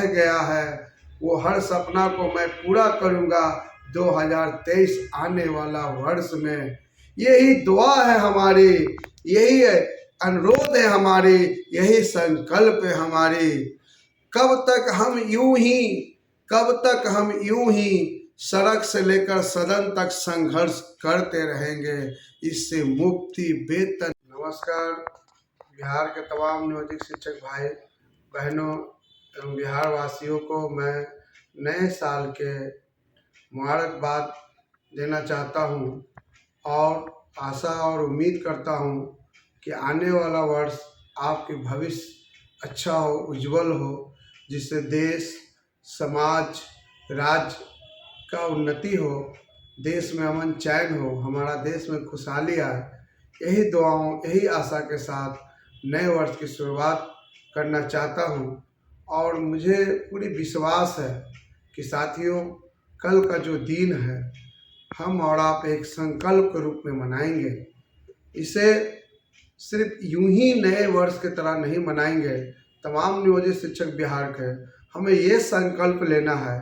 गया है वो हर सपना को मैं पूरा करूँगा 2023 आने वाला वर्ष में। यही दुआ है हमारी, यही अनुरोध है हमारी, यही संकल्प है हमारी। कब तक हम यूं ही सड़क से लेकर सदन तक संघर्ष करते रहेंगे, इससे मुक्ति बेहतर। नमस्कार बिहार के तमाम नियोजित शिक्षक भाई बहनों एवं बिहार वासियों को मैं नए साल के मुबारकबाद देना चाहता हूं और आशा और उम्मीद करता हूं कि आने वाला वर्ष आपके भविष्य अच्छा हो, उज्जवल हो, जिससे देश, समाज, राज्य का उन्नति हो, देश में अमन चैन हो, हमारा देश में खुशहाली आए। यही दुआओं, यही आशा के साथ नए वर्ष की शुरुआत करना चाहता हूं और मुझे पूरी विश्वास है कि साथियों कल का जो दिन है हम और आप एक संकल्प के रूप में मनाएंगे। इसे सिर्फ यूं ही नए वर्ष की तरह नहीं मनाएंगे। तमाम नियोजित शिक्षक बिहार के हमें ये संकल्प लेना है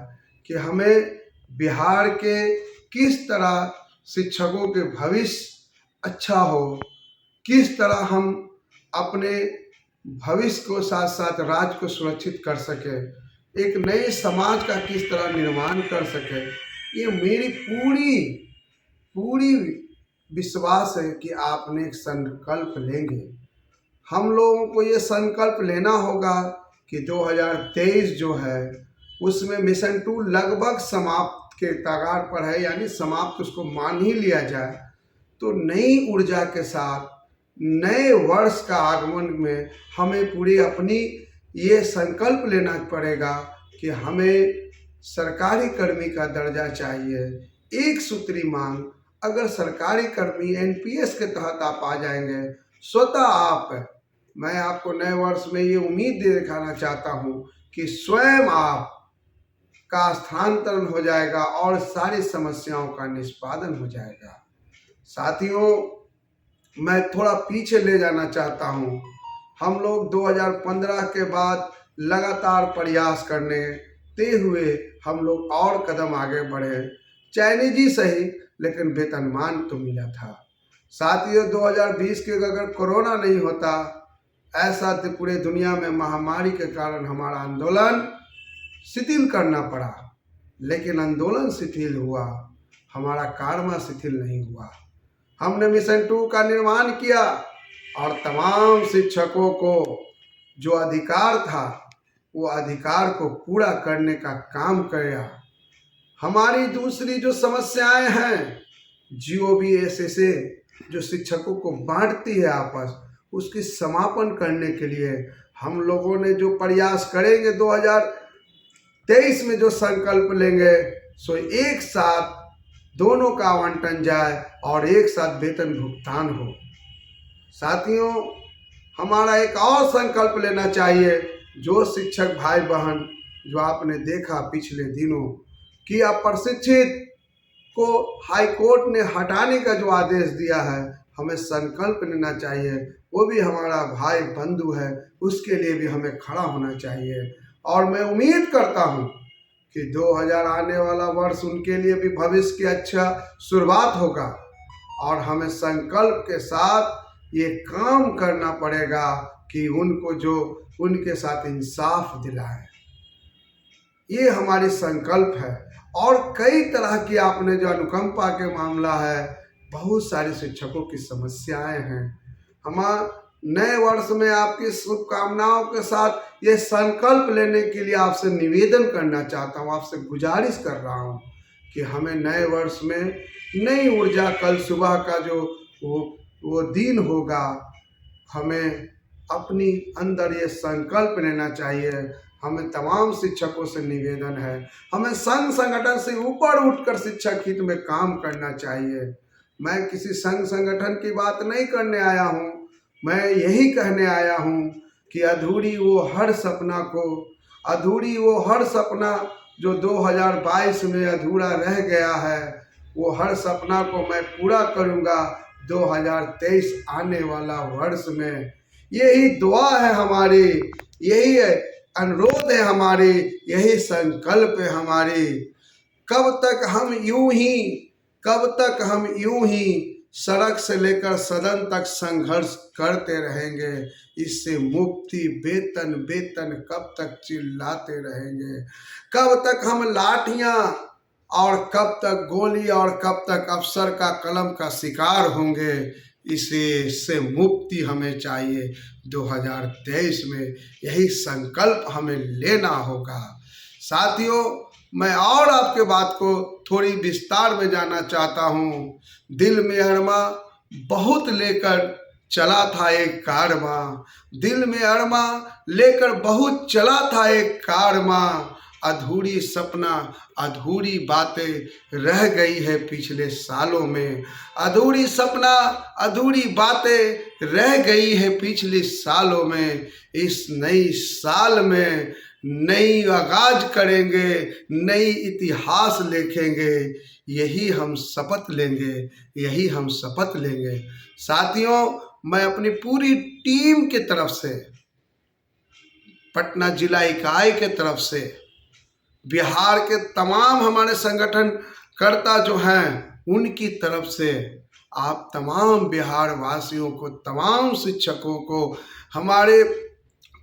कि हमें बिहार के किस तरह शिक्षकों के भविष्य अच्छा हो, किस तरह हम अपने भविष्य को साथ साथ राज्य को सुरक्षित कर सके, एक नए समाज का किस तरह निर्माण कर सके। ये मेरी पूरी विश्वास है कि आपने एक संकल्प लेंगे। हम लोगों को ये संकल्प लेना होगा कि 2023 जो है उसमें मिशन 2 लगभग समाप्त के कगार पर है, यानी समाप्त उसको मान ही लिया जाए। तो नई ऊर्जा के साथ नए वर्ष का आगमन में हमें पूरी अपनी ये संकल्प लेना पड़ेगा कि हमें सरकारी कर्मी का दर्जा चाहिए। एक सूत्री मांग, अगर सरकारी कर्मी एनपीएस के तहत आप आ जाएंगे, स्वतः मैं आपको नए वर्ष में ये उम्मीद दे दिखाना चाहता हूँ कि स्वयं आप का स्थानांतरण हो जाएगा और सारी समस्याओं का निष्पादन हो जाएगा। साथियों मैं थोड़ा पीछे ले जाना चाहता हूँ। हम लोग 2015 के बाद लगातार प्रयास करते हुए हम लोग और कदम आगे बढ़े, चाइनीज ही सही लेकिन वेतनमान तो मिला था। साथियों 2020 के अगर कोरोना नहीं होता, ऐसा तो पूरे दुनिया में महामारी के कारण हमारा आंदोलन शिथिल करना पड़ा, लेकिन आंदोलन शिथिल हुआ, हमारा कार्य शिथिल नहीं हुआ। हमने मिशन 2 का निर्माण किया और तमाम शिक्षकों को जो अधिकार था वो अधिकार को पूरा करने का काम किया। हमारी दूसरी जो समस्याएं हैं, GOBSA जो शिक्षकों को बांटती है आपस, उसकी समापन करने के लिए हम लोगों ने जो प्रयास करेंगे 2023 में, जो संकल्प लेंगे, सो एक साथ दोनों का आवंटन जाए और एक साथ वेतन भुगतान हो। साथियों हमारा एक और संकल्प लेना चाहिए। जो शिक्षक भाई बहन जो आपने देखा पिछले दिनों कि अप्रशिक्षित को हाई कोर्ट ने हटाने का जो आदेश दिया है, हमें संकल्प लेना चाहिए। वो भी हमारा भाई बंधु है, उसके लिए भी हमें खड़ा होना चाहिए। और मैं उम्मीद करता हूँ कि 2000 आने वाला वर्ष उनके लिए भी भविष्य की अच्छा शुरुआत होगा और हमें संकल्प के साथ ये काम करना पड़ेगा कि उनको जो उनके साथ इंसाफ दिलाए। ये हमारी संकल्प है। और कई तरह की आपने जो अनुकंपा के मामला है, बहुत सारे शिक्षकों की समस्याएं हैं। हम नए वर्ष में आपकी शुभकामनाओं के साथ ये संकल्प लेने के लिए आपसे निवेदन करना चाहता हूँ, आपसे गुजारिश कर रहा हूँ कि हमें नए वर्ष में नई ऊर्जा, कल सुबह का जो वो दिन होगा, हमें अपनी अंदर ये संकल्प लेना चाहिए। हमें तमाम शिक्षकों से निवेदन है, हमें संघ संगठन से ऊपर उठकर शिक्षक हित में काम करना चाहिए। मैं किसी संघ संगठन की बात नहीं करने आया हूँ, मैं यही कहने आया हूँ कि अधूरी वो हर सपना जो 2022 में अधूरा रह गया है, वो हर सपना को मैं पूरा करूँगा 2023 आने वाला वर्ष में। यही दुआ है हमारी, यही अनुरोध है हमारी, यही संकल्प है हमारी। कब तक हम यूं ही सड़क से लेकर सदन तक संघर्ष करते रहेंगे। इससे मुक्ति वेतन वेतन कब तक चिल्लाते रहेंगे। कब तक हम लाठियां और कब तक गोली और कब तक अफसर का कलम का शिकार होंगे। इससे मुक्ति हमें चाहिए। 2023 में यही संकल्प हमें लेना होगा। साथियों, मैं और आपके बात को थोड़ी विस्तार में जानना चाहता हूँ। दिल में अरमा बहुत लेकर चला था एक कारवां, दिल में अरमा लेकर बहुत चला था एक कारवां। अधूरी सपना अधूरी बातें रह गई है पिछले सालों में। अधूरी सपना अधूरी बातें रह गई है पिछले सालों में। इस नई साल में नई आगाज करेंगे, नई इतिहास लिखेंगे। यही हम शपथ लेंगे। साथियों, मैं अपनी पूरी टीम की तरफ से, पटना जिला इकाई के तरफ से, बिहार के तमाम हमारे संगठन कर्ता जो हैं उनकी तरफ से, आप तमाम बिहार वासियों को, तमाम शिक्षकों को, हमारे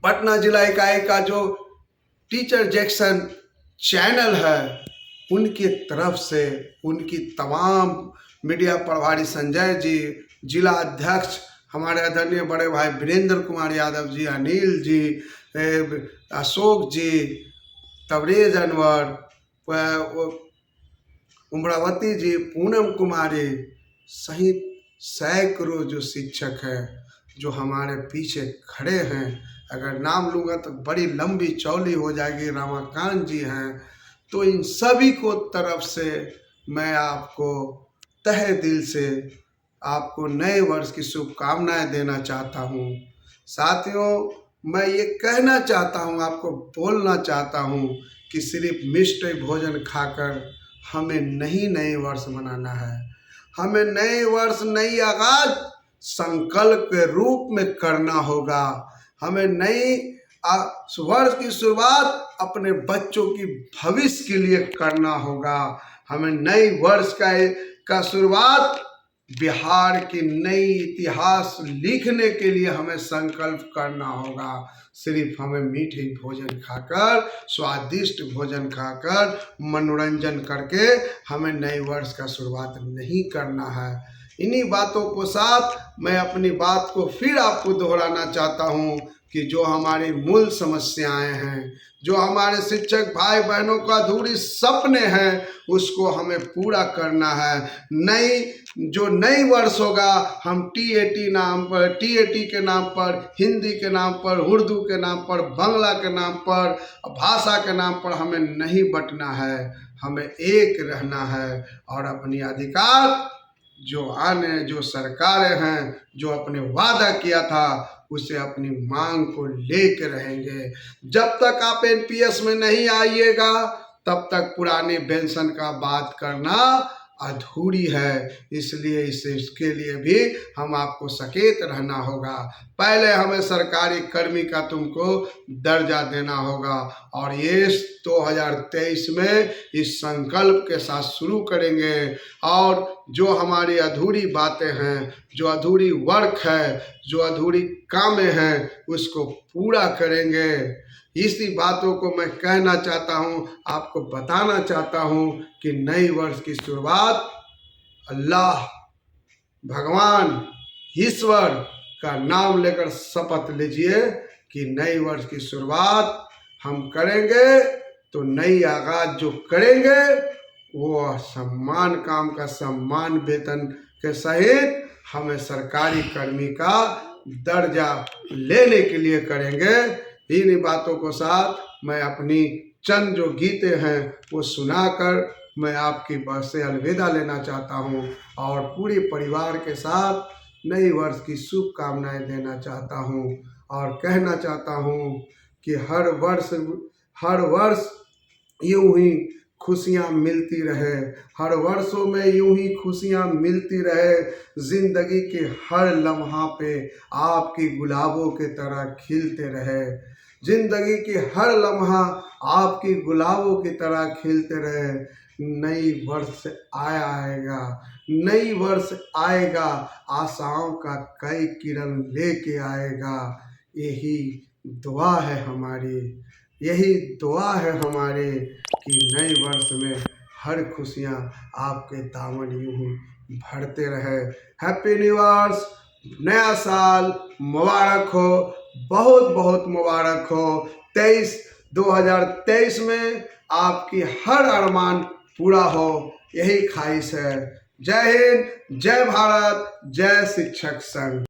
पटना जिला इकाई का जो टीचर जैक्सन चैनल है उनकी तरफ से, उनकी तमाम मीडिया प्रभारी संजय जी, जिला अध्यक्ष हमारे आदरणीय बड़े भाई वीरेंद्र कुमार यादव जी, अनिल जी, अशोक जी, तबरेज अनवर, उमरावती जी, पूनम कुमारी सहित सैकड़ों जो शिक्षक हैं जो हमारे पीछे खड़े हैं। अगर नाम लूँगा तो बड़ी लंबी चौड़ी हो जाएगी। रमाकांत जी हैं। तो इन सभी को तरफ से मैं आपको तहे दिल से आपको नए वर्ष की शुभकामनाएं देना चाहता हूँ। साथियों, मैं ये कहना चाहता हूँ, आपको बोलना चाहता हूँ कि सिर्फ मिष्ट भोजन खाकर हमें नहीं नए वर्ष मनाना है। हमें नए वर्ष, नई आगाज संकल्प के रूप में करना होगा। हमें नई वर्ष की शुरुआत अपने बच्चों की भविष्य के लिए करना होगा। हमें नई वर्ष का शुरुआत बिहार की नई इतिहास लिखने के लिए हमें संकल्प करना होगा। सिर्फ हमें मीठे भोजन खाकर, स्वादिष्ट भोजन खाकर, मनोरंजन करके हमें नए वर्ष का शुरुआत नहीं करना है। इन्हीं बातों को साथ मैं अपनी बात को फिर आपको दोहराना चाहता हूँ कि जो हमारी मूल समस्याएं हैं, जो हमारे शिक्षक भाई बहनों का अधूरी सपने हैं, उसको हमें पूरा करना है। नई वर्ष होगा, हम टीएटी के नाम पर, हिंदी के नाम पर, उर्दू के नाम पर, बांग्ला के नाम पर, भाषा के नाम पर हमें नहीं बंटना है। हमें एक रहना है और अपनी अधिकार जो सरकारें हैं, जो अपने वादा किया था उसे अपनी मांग को लेकर रहेंगे। जब तक आप एनपीएस में नहीं आइएगा तब तक पुराने पेंशन का बात करना अधूरी है। इसलिए इसके लिए भी हम आपको सचेत रहना होगा। पहले हमें सरकारी कर्मी का तुमको दर्जा देना होगा और ये 2023 में इस संकल्प के साथ शुरू करेंगे और जो हमारी अधूरी बातें हैं, जो अधूरी वर्क है, जो अधूरी कामें हैं, उसको पूरा करेंगे। इसी बातों को मैं कहना चाहता हूँ, आपको बताना चाहता हूँ कि नए वर्ष की शुरुआत अल्लाह, भगवान, ईश्वर का नाम लेकर शपथ लीजिए कि नए वर्ष की शुरुआत हम करेंगे तो नई आगाज जो करेंगे वो सम्मान, काम का सम्मान, वेतन के सहित हमें सरकारी कर्मी का दर्जा लेने के लिए करेंगे। इन बातों को साथ मैं अपनी चंद जो गीतें हैं वो सुनाकर मैं आपकी बस से अलविदा लेना चाहता हूँ और पूरे परिवार के साथ नए वर्ष की शुभकामनाएं देना चाहता हूँ और कहना चाहता हूँ कि हर वर्ष यूं ही खुशियाँ मिलती रहे, हर वर्षों में यूं ही खुशियाँ मिलती रहे। जिंदगी के हर लम्हा पे आपकी गुलाबों के तरह खिलते रहे। जिंदगी की हर लम्हा आपकी गुलाबों की तरह खिलते रहे। नई वर्ष आएगा, नई वर्ष आएगा, आशाओं का कई किरण लेके आएगा। यही दुआ है हमारी, यही दुआ है हमारे कि नए वर्ष में हर खुशियाँ आपके दामन यूं ही भरते रहे। हैप्पी न्यू ईयर्स, नया साल मुबारक हो, बहुत बहुत मुबारक हो। 2023 में आपकी हर अरमान पूरा हो, यही ख्वाहिश है। जय हिंद, जय भारत, जय शिक्षक संघ।